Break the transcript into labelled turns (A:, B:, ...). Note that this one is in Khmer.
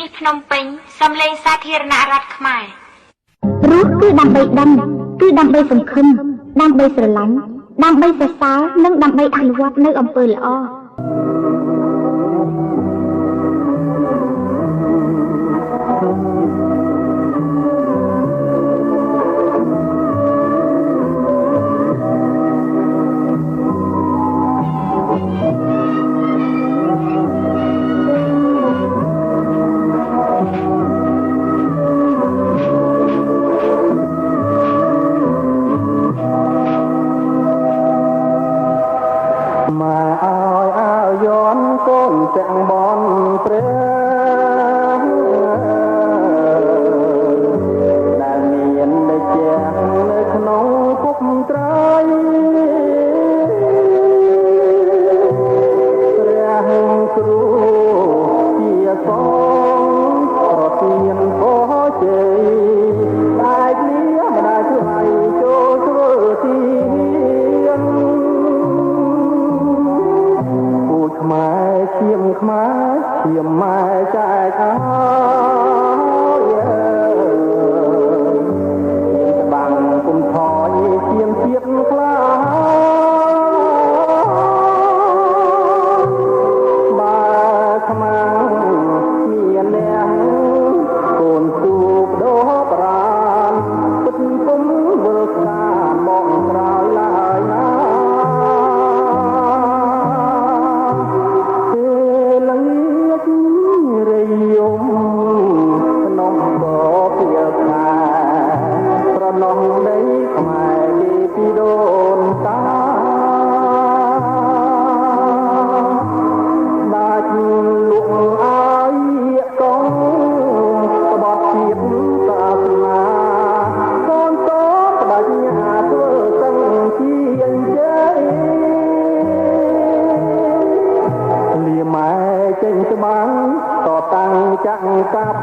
A: នេះភ្នំពេញសំឡេងសាធារណរដ្ឋខ្មែរ
B: រស់គឺដើម្បីដឹងគឺដើម្បីសង្ឃឹមដើម្បីស្រឡាញ់ដើម្បីសរសើរនិងដើម្បីអនុវត្តនៅអំពើល្អ
C: ទាំងបនព្រះដែលមានលេចជានៅក្នុងគុកត្រៃព្រះគ្រូជាកងប្រទានពោជ័យតែលាម្ដាយថ្លៃចូលធ្វើទីខ្មែរឈាមខ្មែរឈាមម៉ែចែកអើយបាំងគុំថយឈាមជាតិខ្លាបើខ្មាំងមានអ្នកកូនទូបដោប្រានពិតគុំវិលស្ដាមកក្រោយឡើយណាน้องได้ខ្មែរពីពីដូនតាដាច់លុកអើយកងក្បត់ជាតិសាសនាកូនតបដាច់ញាធ្វើសឹងជាអញ្ជើញលាម៉ែចេញច្បាំងតតាំងចាក់កាប់